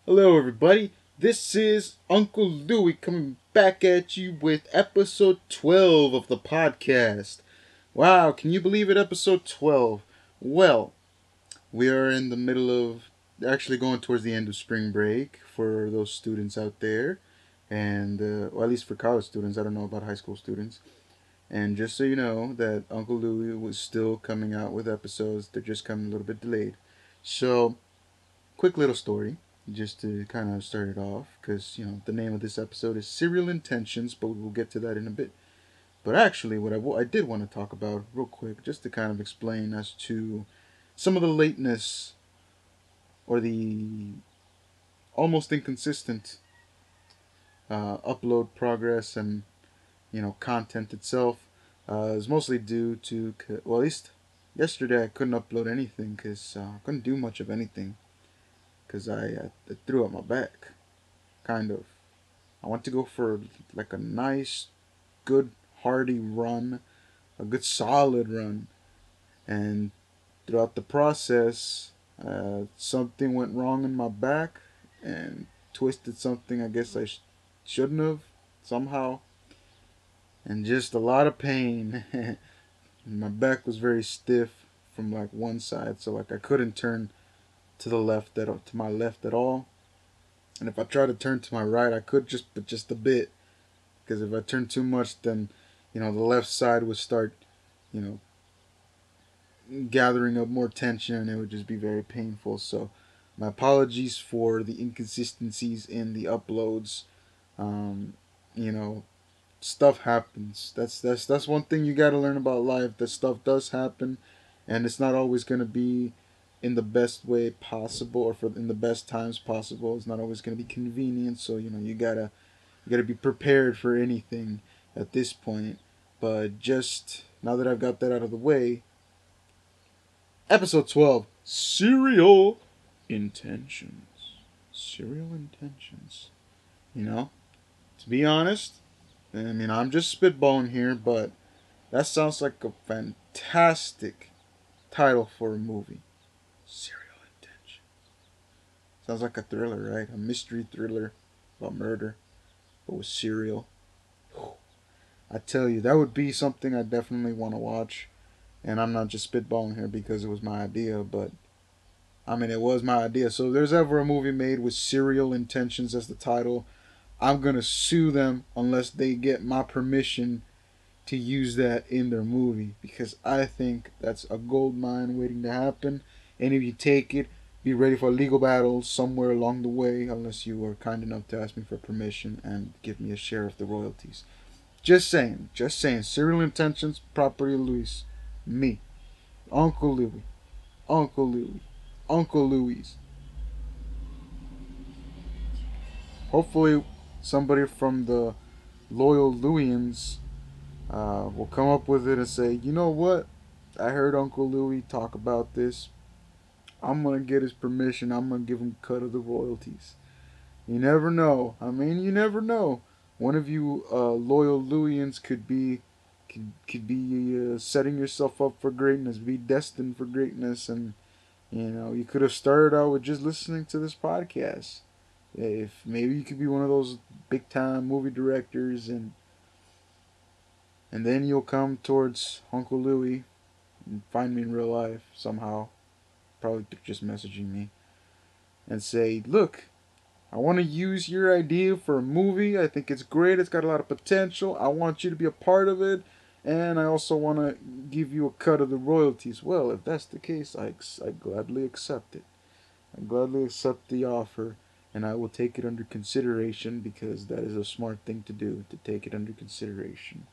Hello, everybody. This is Uncle Louie coming back at you with episode 12 of the podcast. Wow, can you believe it? Episode 12. Well, we are in the middle of actually going towards the end of spring break for those students out there. And, well, at least for college students. I don't know about high school students. And just so you know, that Uncle Louie was still coming out with episodes. They're just coming a little bit delayed. So, quick little story just to kind of start it off because the name of this episode is Serial Intentions, but we'll get to that in a bit. But actually, what I did want to talk about real quick, just to kind of explain as to some of the lateness or the almost inconsistent upload progress and content itself, is mostly due to, well, at least yesterday I couldn't upload anything because I couldn't do much of anything because I threw out my back, kind of. I want to go for like a nice, good, hearty run, a good solid run. And throughout the process, something went wrong in my back and twisted something I guess I shouldn't have somehow. And just a lot of pain. My back was very stiff from like one side, so like I couldn't turn to the left to my left at all. And if I tried to turn to my right, I could but just a bit. Because if I turned too much, then the left side would start you know gathering up more tension, and it would just be very painful. So my apologies for the inconsistencies in the uploads. um, you know Stuff happens. That's one thing you got to learn about life, that stuff does happen, and it's not always going to be in the best way possible, or for in the best times possible. It's not always going to be convenient, so you gotta be prepared for anything at this point. But just now that I've got that out of the way, episode 12, Serial Intentions. Serial Intentions. You know, to be honest, I mean, I'm just spitballing here, but that sounds like a fantastic title for a movie. Serial Intentions. Sounds like a thriller, right? A mystery thriller about murder, but with serial. I tell you, that would be something I definitely want to watch. And I'm not just spitballing here because it was my idea, but I mean, it was my idea. So if there's ever a movie made with Serial Intentions as the title, I'm going to sue them unless they get my permission to use that in their movie, because I think that's a gold mine waiting to happen. And if you take it, be ready for a legal battle somewhere along the way, unless you are kind enough to ask me for permission and give me a share of the royalties. Just saying, just saying. Serial Intentions, property of Luis. Me. Uncle Louie. Uncle Louie. Uncle Louis. Hopefully, somebody from the loyal Louians will come up with it and say, you know what? I heard Uncle Louie talk about this. I'm going to get his permission. I'm going to give him a cut of the royalties. You never know. I mean, you never know. One of you loyal Louians could be setting yourself up for greatness, be destined for greatness, and you could have started out with just listening to this podcast. If maybe you could be one of those big time movie directors, and then you'll come towards Uncle Louie and find me in real life somehow, probably just messaging me and say, look, I want to use your idea for a movie. I think it's great. It's got a lot of potential. I want you to be a part of it. And I also want to give you a cut of the royalties. Well, if that's the case, I gladly accept it. I gladly accept the offer. And I will take it under consideration, because that is a smart thing to do, to take it under consideration.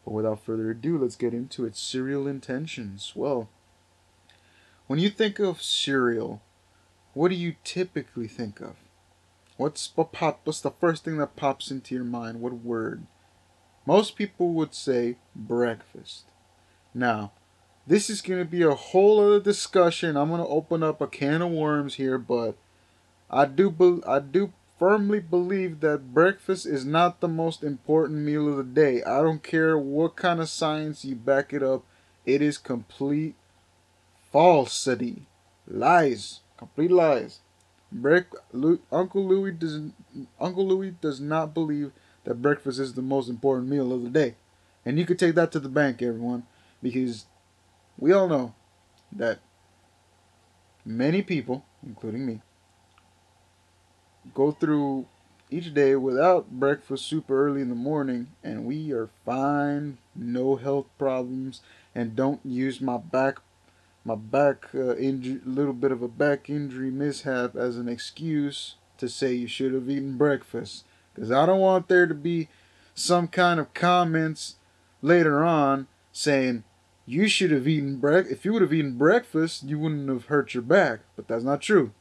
But without further ado, let's get into it. Serial Intentions. Well, when you think of cereal, what do you typically think of? What's the first thing that pops into your mind? What word? Most people would say breakfast. Now, this is going to be a whole other discussion. I'm going to open up a can of worms here, but I do firmly believe that breakfast is not the most important meal of the day. I don't care what kind of science you back it up. It is complete falsity. Lies. Complete lies. Uncle Louis does not believe that breakfast is the most important meal of the day, and you could take that to the bank, everyone, because we all know that many people, including me, go through each day without breakfast super early in the morning, and we are fine, no health problems, and don't use my back injury, little bit of a back injury mishap as an excuse to say you should have eaten breakfast. Because I don't want there to be some kind of comments later on saying you should have eaten if you would have eaten breakfast, you wouldn't have hurt your back. But that's not true.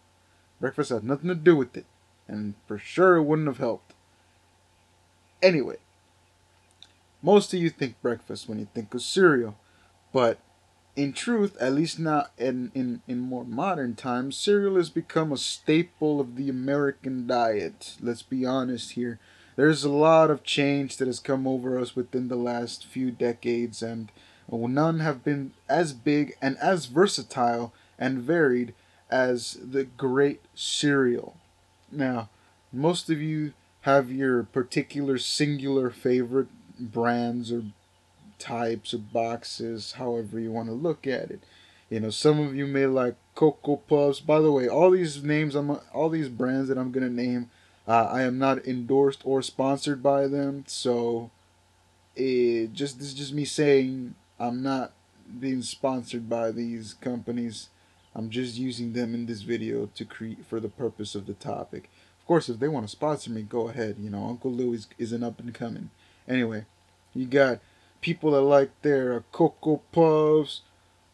Breakfast has nothing to do with it, and for sure it wouldn't have helped. Anyway, most of you think breakfast when you think of cereal, but in truth, at least now in more modern times, cereal has become a staple of the American diet. Let's be honest here. There's a lot of change that has come over us within the last few decades, and none have been as big and as versatile and varied as the great cereal. Now, most of you have your particular singular favorite brands or types or boxes, however you want to look at it. Some of you may like Cocoa Puffs. By the way, all these brands that I'm gonna name, I am not endorsed or sponsored by them. So, this is just me saying I'm not being sponsored by these companies. I'm just using them in this video to create for the purpose of the topic. Of course, if they want to sponsor me, go ahead. Uncle Louis is an up and coming. Anyway, you got people that like their Cocoa Puffs,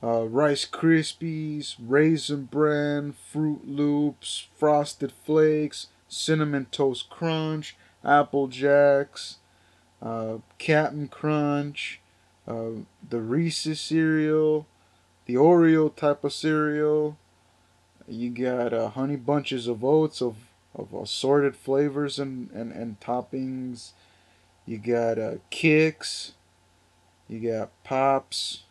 Rice Krispies, Raisin Bran, Fruit Loops, Frosted Flakes, Cinnamon Toast Crunch, Apple Jacks, Captain Crunch, the Reese's cereal, the Oreo type of cereal. You got honey bunches of oats of assorted flavors and toppings. You got Kicks. You got Pops.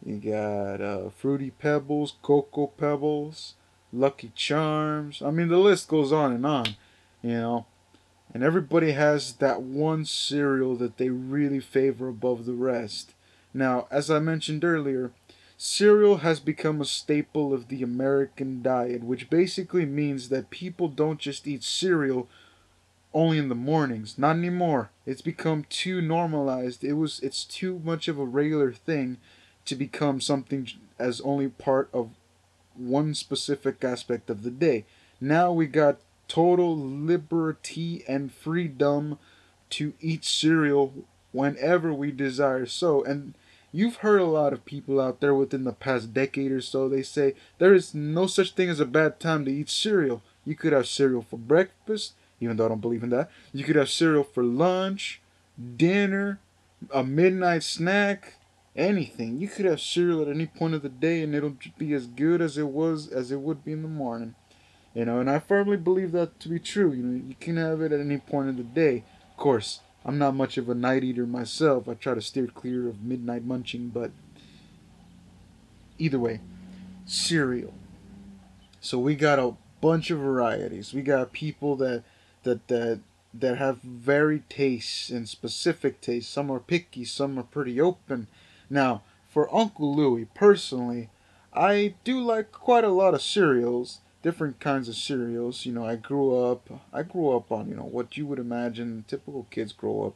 You got Fruity Pebbles, Cocoa Pebbles, Lucky Charms. I mean, the list goes on and on, you know. And everybody has that one cereal that they really favor above the rest. Now, as I mentioned earlier, cereal has become a staple of the American diet, which basically means that people don't just eat cereal only in the mornings. Not anymore. It's become too normalized. It's too much of a regular thing to become something as only part of one specific aspect of the day. Now we got total liberty and freedom to eat cereal whenever we desire so. And you've heard a lot of people out there within the past decade or so, they say there is no such thing as a bad time to eat cereal. You could have cereal for breakfast, even though I don't believe in that. You could have cereal for lunch, dinner, a midnight snack, anything. You could have cereal at any point of the day and it'll be as good as it would be in the morning. And I firmly believe that to be true. You can have it at any point of the day. Of course, I'm not much of a night eater myself. I try to steer clear of midnight munching, but either way, cereal. So we got a bunch of varieties. We got people that that that have varied tastes and specific tastes. Some are picky, some are pretty open. Now, for Uncle Louie, personally, I do like quite a lot of cereals, different kinds of cereals. I grew up on, what you would imagine typical kids grow up,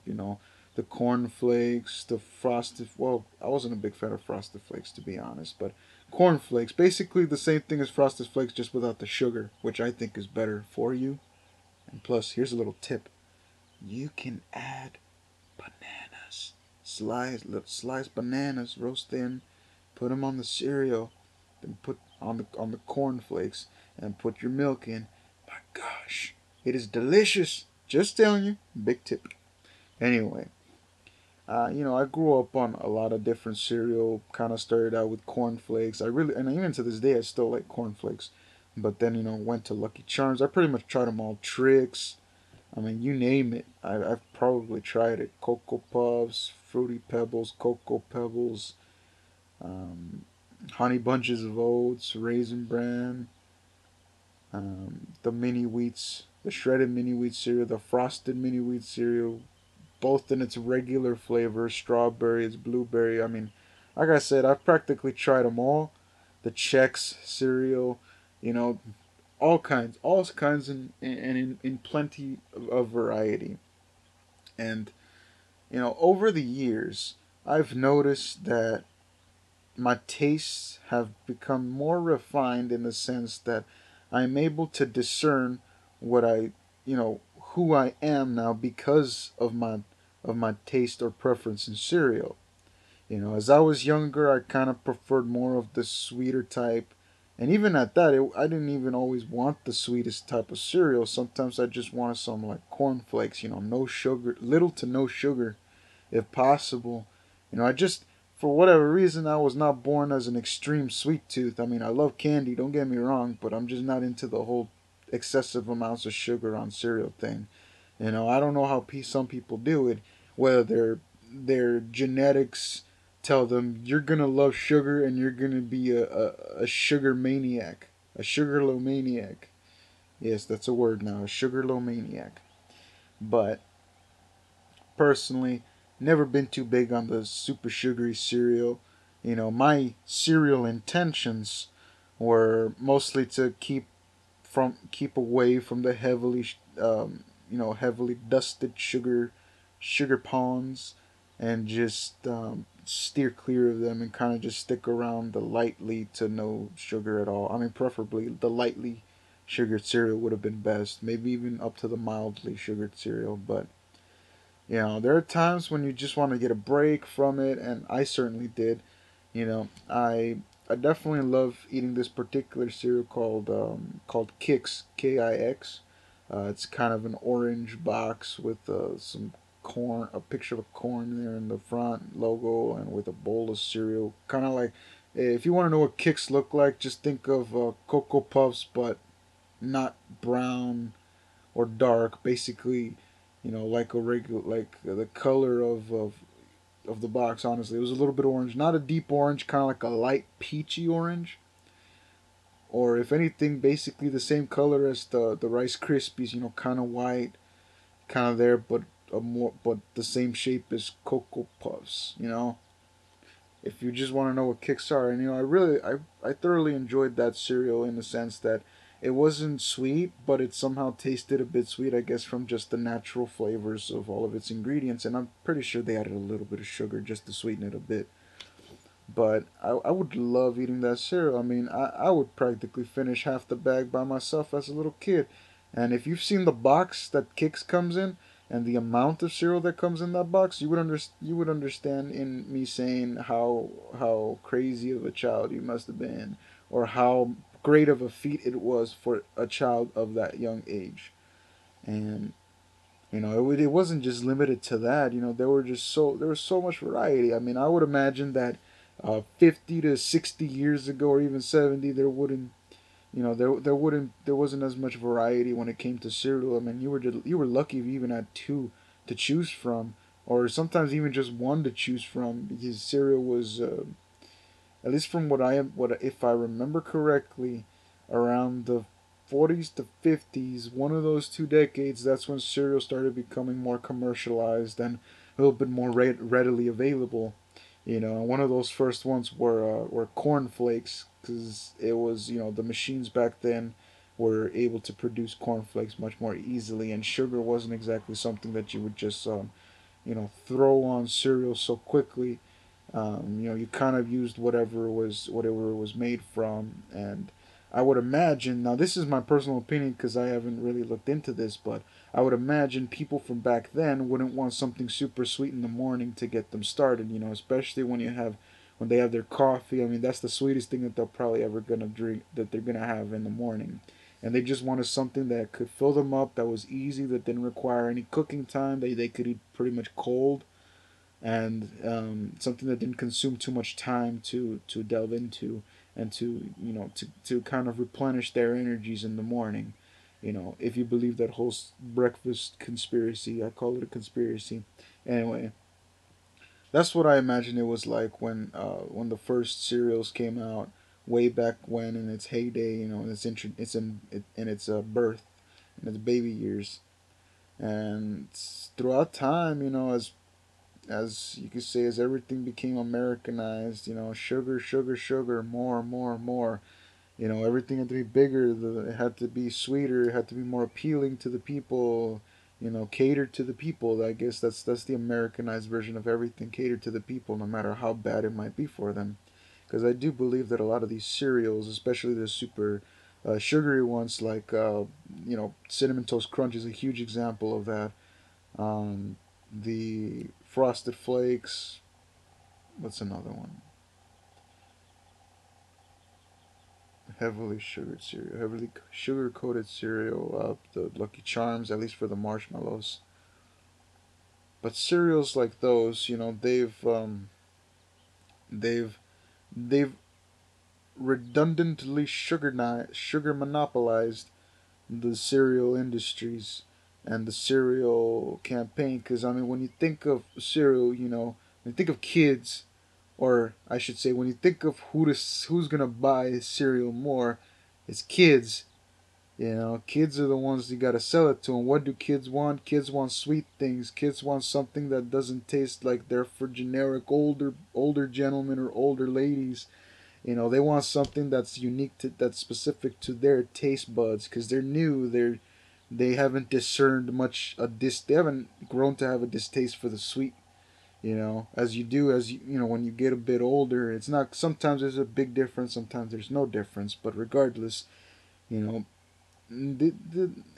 the corn flakes, the frosted, well, I wasn't a big fan of frosted flakes to be honest, but corn flakes, basically the same thing as frosted flakes just without the sugar, which I think is better for you. And plus, here's a little tip. You can add bananas. Slice bananas, roast them, put them on the cereal, then put on the cornflakes, and put your milk in. My gosh, it is delicious. Just telling you, big tip. Anyway, I grew up on a lot of different cereal. Kind of started out with cornflakes. And even to this day, I still like cornflakes. But then, went to Lucky Charms. I pretty much tried them all. Tricks. I mean, you name it. I've probably tried it. Cocoa Puffs, Fruity Pebbles, Cocoa Pebbles, um, Honey Bunches of Oats, Raisin Bran. The mini wheats, the shredded mini wheat cereal, the frosted mini wheat cereal, both in its regular flavor, strawberry, its blueberry. I mean, like I said, I've practically tried them all. The Chex cereal, you know, all kinds, and in plenty of variety. And over the years, I've noticed that my tastes have become more refined in the sense that I'm able to discern what who I am now because of my taste or preference in cereal. As I was younger, I kind of preferred more of the sweeter type. And even at that, I didn't even always want the sweetest type of cereal. Sometimes I just wanted some like cornflakes, no sugar, little to no sugar if possible. I just, for whatever reason, I was not born as an extreme sweet tooth. I mean, I love candy, don't get me wrong, but I'm just not into the whole excessive amounts of sugar on cereal thing. I don't know how some people do it, whether their genetics tell them you're gonna love sugar and you're gonna be a sugar maniac, a sugar low maniac. Yes, that's a word now, a sugar low maniac. But personally, never been too big on the super sugary cereal. My cereal intentions were mostly to keep away from the heavily dusted sugar ponds, and just steer clear of them and kind of just stick around the lightly to no sugar at all. I mean, preferably the lightly sugared cereal would have been best. Maybe even up to the mildly sugared cereal, but there are times when you just want to get a break from it, and I certainly did. I definitely love eating this particular cereal called Kix, Kix. It's kind of an orange box with some corn, a picture of corn there in the front logo, and with a bowl of cereal. Kind of like, if you want to know what Kix look like, just think of Cocoa Puffs, but not brown or dark. Basically, like a regular, like the color of the box. Honestly, it was a little bit orange, not a deep orange, kind of like a light peachy orange, or if anything, basically the same color as the Rice Krispies. Kind of white, kind of there, but but the same shape as Cocoa Puffs. If you just want to know what Kix are, and I thoroughly enjoyed that cereal in the sense that it wasn't sweet, but it somehow tasted a bit sweet, I guess, from just the natural flavors of all of its ingredients, and I'm pretty sure they added a little bit of sugar just to sweeten it a bit. But I would love eating that cereal. I mean, I would practically finish half the bag by myself as a little kid. And if you've seen the box that Kix comes in and the amount of cereal that comes in that box, you would understand in me saying how crazy of a child you must have been, or how great of a feat it was for a child of that young age. And it wasn't just limited to that. There was so much variety. I mean, I would imagine that 50 to 60 years ago, or even 70, there wasn't as much variety when it came to cereal. I mean, you were lucky if you even had two to choose from, or sometimes even just one to choose from, because cereal was, at least from what if I remember correctly, around the 40s to 50s, one of those 2 decades, that's when cereal started becoming more commercialized and a little bit more readily available. And one of those first ones were corn flakes, because it was, the machines back then were able to produce corn flakes much more easily, and sugar wasn't exactly something that you would just throw on cereal so quickly. You kind of used whatever it was made from, and I would imagine, now this is my personal opinion because I haven't really looked into this, but I would imagine people from back then wouldn't want something super sweet in the morning to get them started. Especially when they have their coffee. I mean, that's the sweetest thing that they're probably ever gonna drink, that they're gonna have in the morning. And they just wanted something that could fill them up, that was easy, that didn't require any cooking time, they could eat pretty much cold, and something that didn't consume too much time to delve into, and to kind of replenish their energies in the morning. If you believe that whole breakfast conspiracy, I call it a conspiracy. Anyway, that's what I imagine it was like when the first cereals came out, way back when in its heyday, in its birth, in its baby years, and throughout time, as you could say, as everything became Americanized, sugar, sugar, sugar, more, more, more. Everything had to be bigger. It had to be sweeter. It had to be more appealing to the people. Catered to the people. I guess that's the Americanized version of everything. Catered to the people, no matter how bad it might be for them. Because I do believe that a lot of these cereals, especially the super sugary ones, like Cinnamon Toast Crunch, is a huge example of that. The Frosted Flakes. What's another one? Heavily sugar coated cereal. The Lucky Charms, at least for the marshmallows. But cereals like those, they've they've redundantly sugar monopolized the cereal industries and the cereal campaign. Because I mean, when you think of cereal, when you think of kids, or I should say, when you think of who's gonna buy cereal more, it's kids. Kids are the ones you gotta sell it to. And what do kids want? Kids want sweet things. Kids want something that doesn't taste like they're for generic older gentlemen or older ladies. They want something that's that's specific to their taste buds because they're new. They haven't discerned much they haven't grown to have a distaste for the sweet. As you do as when you get a bit older, it's not. Sometimes there's a big difference. Sometimes there's no difference. But regardless, you know and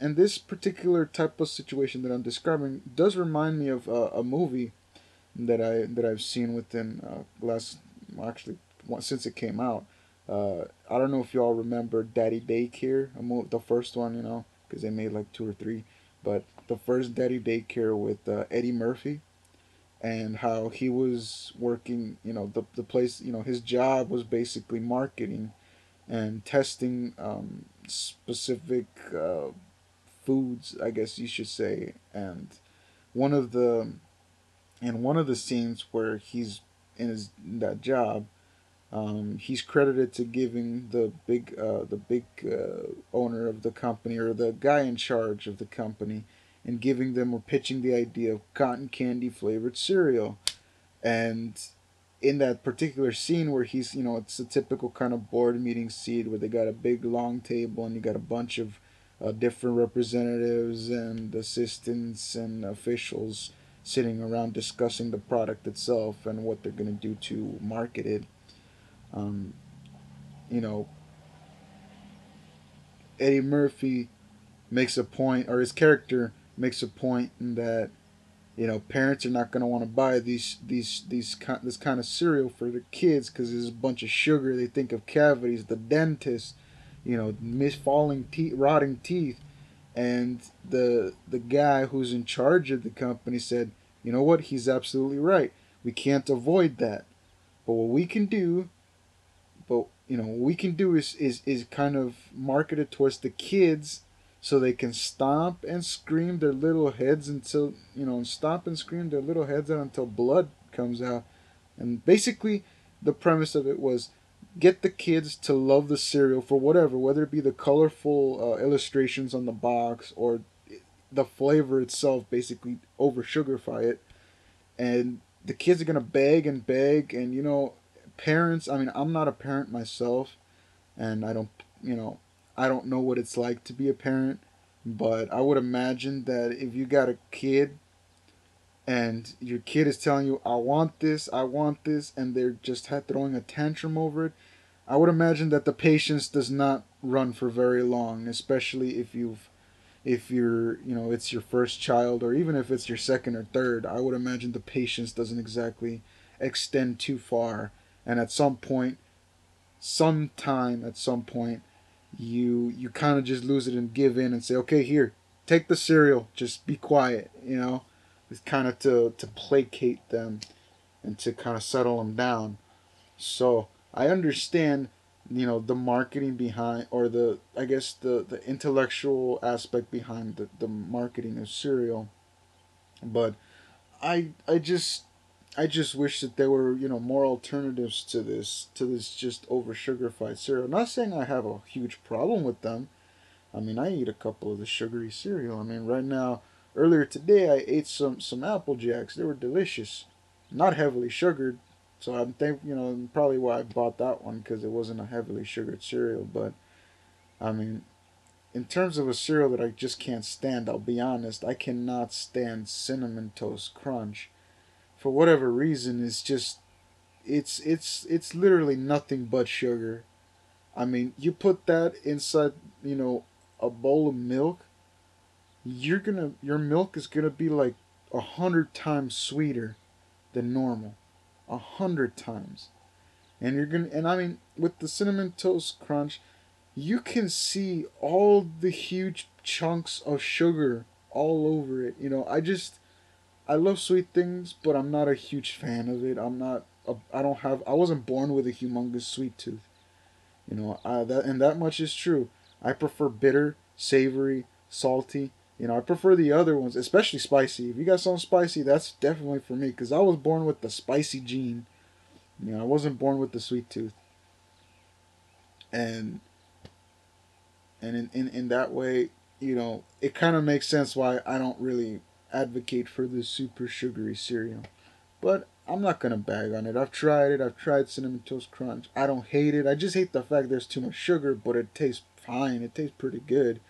this particular type of situation that I'm describing does remind me of a movie that I've seen within last well, actually since it came out. I don't know if y'all remember Daddy Daycare, the first one, because they made like two or three, but the first Daddy Daycare with Eddie Murphy, and how he was working, the place, his job was basically marketing and testing specific foods, I guess you should say. And one of the one of the scenes where he's in that job, he's credited to giving the big owner of the company, or the guy in charge of the company, and giving them or pitching the idea of cotton candy flavored cereal. And in that particular scene where he's, it's a typical kind of board meeting scene where they got a big long table and you got a bunch of different representatives and assistants and officials sitting around discussing the product itself and what they're going to do to market it. Um, you know, Eddie Murphy makes a point, or his character makes a point in that parents are not going to want to buy this kind of cereal for their kids because there's a bunch of sugar. They think of cavities, the dentist, falling teeth, rotting teeth. And the guy who's in charge of the company said, you know what, he's absolutely right. We can't avoid that, but what we can do what we can do is kind of market it towards the kids, so they can stomp and scream their little heads until and stomp and scream their little heads out until blood comes out. And basically, the premise of it was get the kids to love the cereal for whatever, whether it be the colorful illustrations on the box or the flavor itself. Basically, over sugarify it, and the kids are gonna beg and beg, and parents. I mean, I'm not a parent myself, and I don't know what it's like to be a parent, but I would imagine that if you got a kid and your kid is telling you, I want this, and they're just throwing a tantrum over it, I would imagine that the patience does not run for very long, especially if you're, it's your first child, or even if it's your second or third. I would imagine the patience doesn't exactly extend too far, and at some point, at some point, you kind of just lose it and give in and say, okay, here, take the cereal, just be quiet. It's kind of to placate them and to kind of settle them down. So I understand, the marketing behind, or the I guess the intellectual aspect behind the marketing of cereal, but I just I just wish that there were, more alternatives to this just over sugarified cereal. Not saying I have a huge problem with them. I mean, I eat a couple of the sugary cereal. I mean, right now, earlier today, I ate some Apple Jacks. They were delicious, not heavily sugared. So I'm probably why I bought that one because it wasn't a heavily sugared cereal. But I mean, in terms of a cereal that I just can't stand, I'll be honest, I cannot stand Cinnamon Toast Crunch. For whatever reason, it's literally nothing but sugar. I mean, you put that inside, a bowl of milk, your milk is gonna be like 100 times sweeter than normal, 100 times. And I mean, with the Cinnamon Toast Crunch, you can see all the huge chunks of sugar all over it. I love sweet things, but I'm not a huge fan of it. I wasn't born with a humongous sweet tooth. That much is true. I prefer bitter, savory, salty. I prefer the other ones, especially spicy. If you got something spicy, that's definitely for me because I was born with the spicy gene. I wasn't born with the sweet tooth, and in that way, it kind of makes sense why I don't really advocate for the super sugary cereal. But I'm not gonna bag on it. I've tried it. I've tried Cinnamon Toast Crunch. I don't hate it. I just hate the fact there's too much sugar, but it tastes fine. It tastes pretty good.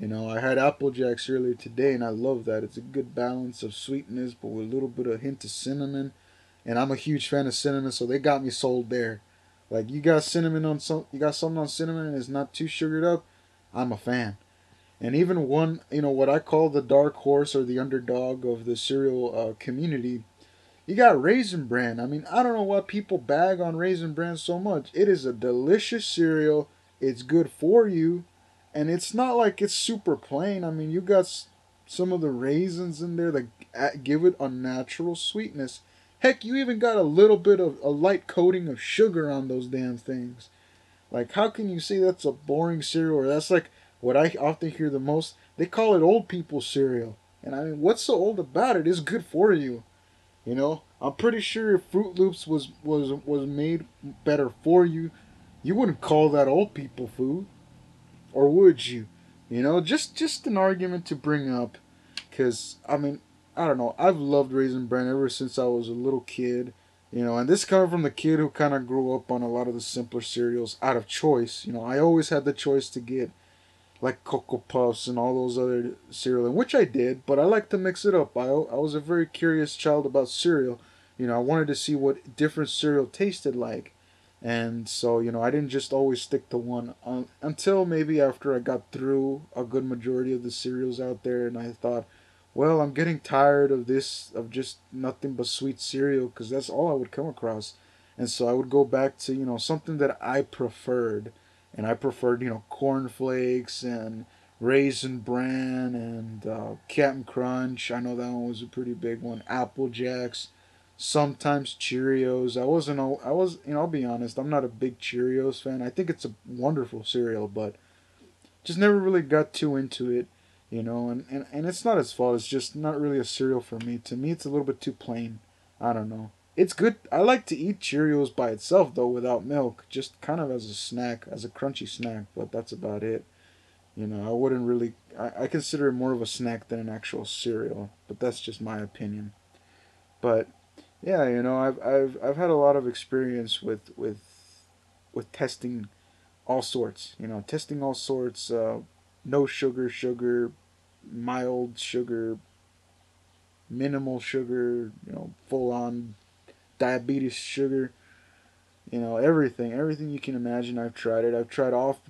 I had Apple Jacks earlier today, and I love that. It's a good balance of sweetness, but with a little bit of hint of cinnamon. And I'm a huge fan of cinnamon, so they got me sold there. Like you got something on cinnamon, and it's not too sugared up. I'm a fan. And even one, what I call the dark horse or the underdog of the cereal community, you got Raisin Bran. I mean, I don't know why people bag on Raisin Bran so much. It is a delicious cereal. It's good for you, and it's not like it's super plain. I mean, you got some of the raisins in there that give it a natural sweetness. Heck, you even got a little bit of a light coating of sugar on those damn things. Like, how can you say that's a boring cereal? Or that's like what I often hear the most. They call it old people cereal. And I mean, what's so old about it? It's good for you. I'm pretty sure if Fruit Loops was made better for you, you wouldn't call that old people food, or would you? Just an argument to bring up, cause I mean, I don't know. I've loved Raisin Bran ever since I was a little kid. And this coming from the kid who kind of grew up on a lot of the simpler cereals out of choice. I always had the choice to get like Cocoa Puffs and all those other cereal, which I did, but I like to mix it up. I was a very curious child about cereal. I wanted to see what different cereal tasted like. And so, I didn't just always stick to one until maybe after I got through a good majority of the cereals out there and I thought, well, I'm getting tired of this, of just nothing but sweet cereal because that's all I would come across. And so I would go back to, something that I preferred and I preferred cornflakes and raisin bran and Captain Crunch. I know that one was a pretty big one. Apple Jacks, sometimes Cheerios. I was I'll be honest. I'm not a big Cheerios fan. I think it's a wonderful cereal, but just never really got too into it. And it's not its fault. It's just not really a cereal for me. To me, it's a little bit too plain. I don't know. It's good. I like to eat Cheerios by itself though, without milk, just kind of as a snack, as a crunchy snack. But that's about it. I wouldn't really. I consider it more of a snack than an actual cereal. But that's just my opinion. But yeah, I've had a lot of experience with testing all sorts. Testing all sorts. No sugar, sugar, mild sugar, minimal sugar. Full on diabetes sugar. Everything you can imagine. I've tried it. I've tried off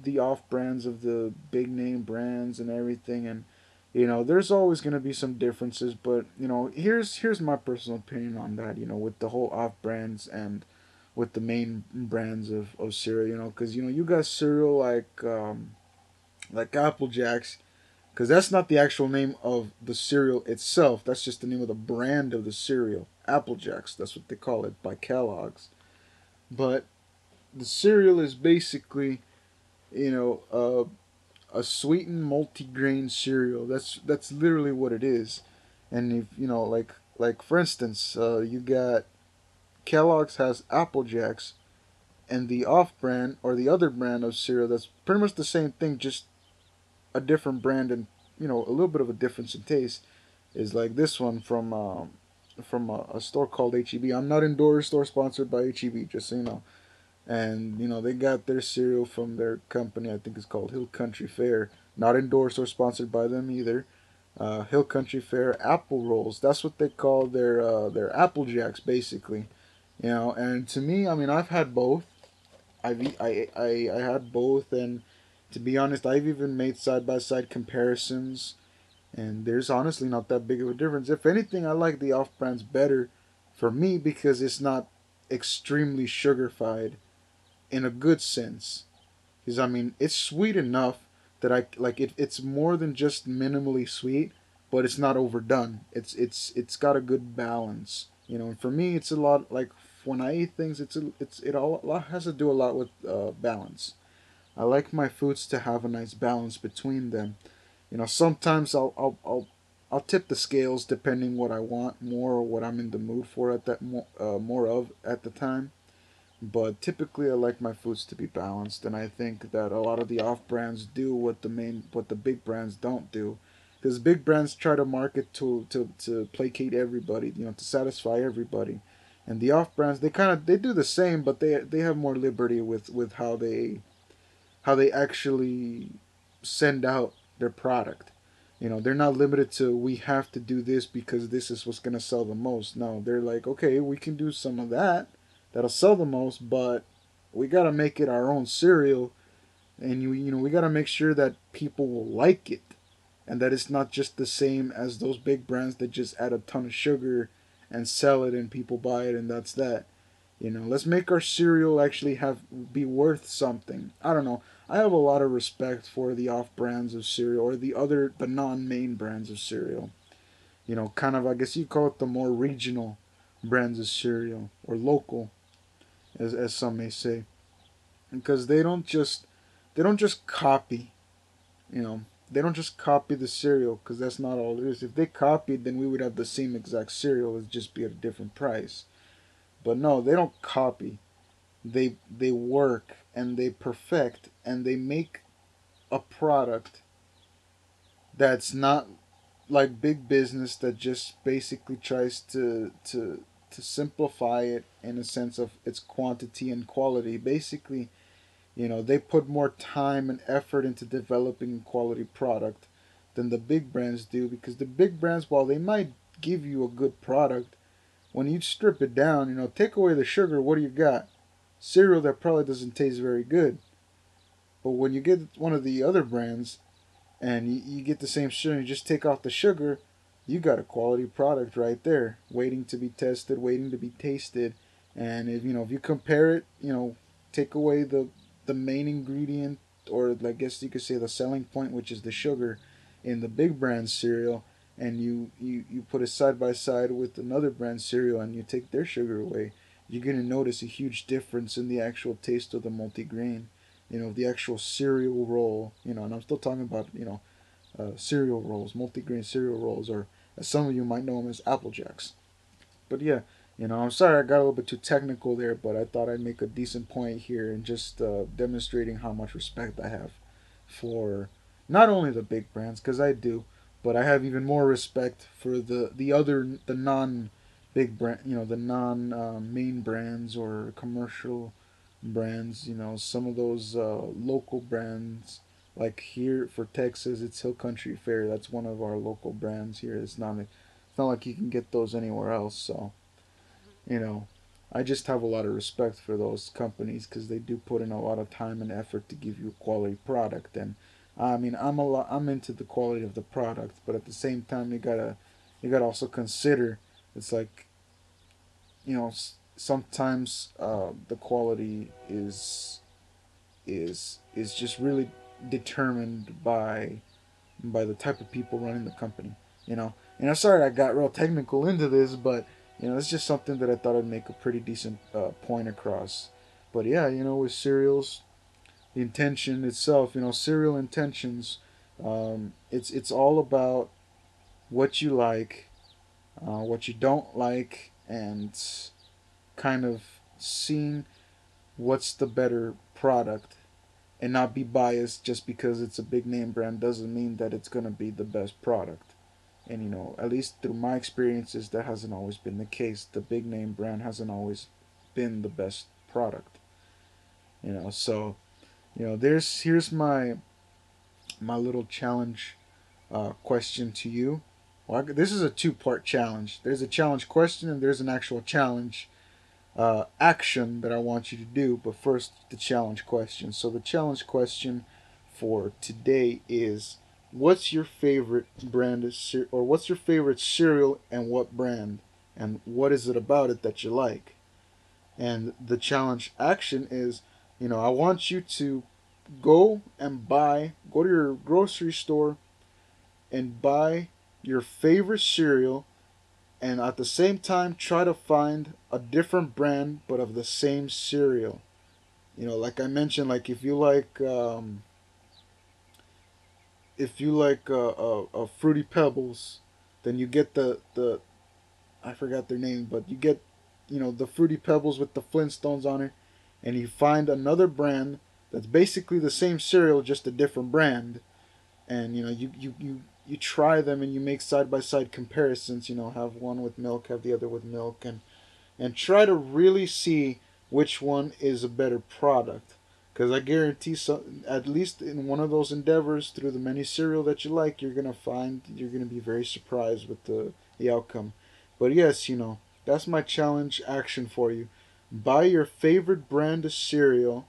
brands of the big name brands and everything, and there's always going to be some differences. But here's my personal opinion on that. With the whole off brands and with the main brands of cereal. Because you got cereal like Apple Jacks. Because that's not the actual name of the cereal itself. That's just the name of the brand of the cereal. Apple Jacks. That's what they call it by Kellogg's. But the cereal is basically, you know, a sweetened multigrain cereal. That's literally what it is. And if like for instance, you got Kellogg's has Apple Jacks, and the off-brand or the other brand of cereal that's pretty much the same thing, just a different brand and a little bit of a difference in taste is like this one from a store called HEB. I'm not endorsed or sponsored by HEB, just so you know. And they got their cereal from their company. I think it's called Hill Country Fare. Not endorsed or sponsored by them either. Hill Country Fare apple rolls. That's what they call their Apple Jacks, basically. And to me, I mean, I've had both. I had both, and to be honest, I've even made side by side comparisons, and there's honestly not that big of a difference. If anything, I like the off brands better for me because it's not extremely sugarfied in a good sense. Because I mean, it's sweet enough that I like it. It's more than just minimally sweet, but it's not overdone. It's got a good balance. And for me, it's a lot like when I eat things. It all a lot has to do a lot with balance. I like my foods to have a nice balance between them. Sometimes I'll tip the scales depending what I want more or what I'm in the mood for at that more of at the time. But typically, I like my foods to be balanced, and I think that a lot of the off brands do what the big brands don't do, because big brands try to market to placate everybody, to satisfy everybody, and the off brands they do the same, but they have more liberty with how they actually send out their product. They're not limited to we have to do this because this is what's gonna sell the most. No, they're like, okay, we can do some of that that'll sell the most, but we gotta make it our own cereal, and we gotta make sure that people will like it, and that it's not just the same as those big brands that just add a ton of sugar and sell it and people buy it and that's that. Let's make our cereal actually have be worth something. I don't know. I have a lot of respect for the off brands of cereal or the non main brands of cereal. Kind of I guess you call it the more regional brands of cereal or local, as some may say, because they don't just copy. You know, they don't just copy the cereal because that's not all it is. If they copied, then we would have the same exact cereal, it'd just be at a different price. But no, they don't copy. They work and they perfect and they make a product that's not like big business that just basically tries to simplify it in a sense of its quantity and quality. Basically, they put more time and effort into developing a quality product than the big brands do, because the big brands, while they might give you a good product, when you strip it down, take away the sugar, what do you got? Cereal that probably doesn't taste very good. But when you get one of the other brands and you get the same cereal, you just take off the sugar, you got a quality product right there, waiting to be tested, waiting to be tasted. And if you compare it, take away the main ingredient, or I guess you could say the selling point, which is the sugar in the big brand cereal, and you put it side by side with another brand cereal and you take their sugar away, you're going to notice a huge difference in the actual taste of the multigrain, the actual cereal roll, and I'm still talking about, cereal rolls, multigrain cereal rolls, or as some of you might know them as Apple Jacks. But yeah, I'm sorry I got a little bit too technical there, but I thought I'd make a decent point here and just demonstrating how much respect I have for not only the big brands, because I do, but I have even more respect for the non big brand, the non main brands or commercial brands. Some of those local brands. Like here for Texas, it's Hill Country Fair. That's one of our local brands here. It's not like you can get those anywhere else. So you know, I just have a lot of respect for those companies because they do put in a lot of time and effort to give you a quality product. And I mean, I'm into the quality of the product, but at the same time, you gotta also consider it's like sometimes the quality is just really determined by the type of people running the company. And I'm sorry I got real technical into this, but it's just something that I thought I'd make a pretty decent point across. But yeah, with cereals, the intention itself, cereal intentions, it's all about what you like, what you don't like, and kind of seeing what's the better product, and not be biased just because it's a big name brand doesn't mean that it's going to be the best product. And at least through my experiences, that hasn't always been the case. The big name brand hasn't always been the best product. So there's here's my little challenge question to you. Well, this is a two-part challenge. There's a challenge question and there's an actual challenge action that I want you to do. But first, the challenge question. So the challenge question for today is, what's your favorite brand of or what's your favorite cereal and what brand, and what is it about it that you like? And the challenge action is, I want you to go to your grocery store and buy your favorite cereal, and at the same time try to find a different brand but of the same cereal. Like I mentioned, like if you like Fruity Pebbles, then you get the I forgot their name, but you get the Fruity Pebbles with the Flintstones on it, and you find another brand that's basically the same cereal, just a different brand, and you try them and you make side by side comparisons. Have one with milk, have the other with milk, and try to really see which one is a better product. Because I guarantee, so at least in one of those endeavors, through the many cereal that you like, you're gonna be very surprised with the outcome. But yes, that's my challenge action for you. Buy your favorite brand of cereal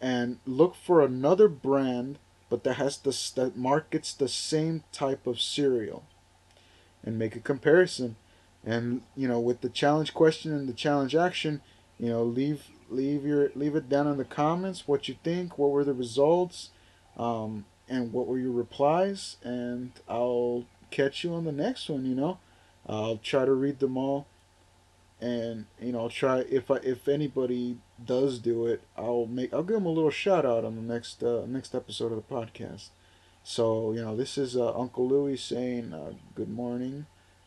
and look for another brand, but that markets the same type of cereal, and make a comparison. And with the challenge question and the challenge action, leave it down in the comments what you think, what were the results, and what were your replies, and I'll catch you on the next one. I'll try to read them all, and I'll try, if anybody does do it, I'll give them a little shout out on the next episode of the podcast. So this is Uncle Louie saying good morning,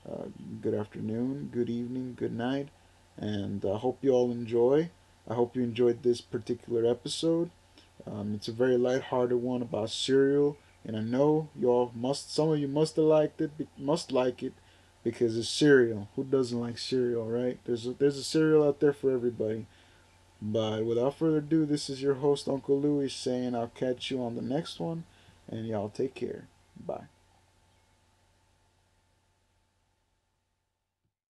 uh, good afternoon, good evening, good night, and I hope you all enjoy. I hope you enjoyed this particular episode. It's a very light-hearted one about cereal, and I know some of you must like it because it's cereal. Who doesn't like cereal, right? There's a cereal out there for everybody. But without further ado, this is your host Uncle Louie saying I'll catch you on the next one, and y'all take care. Bye.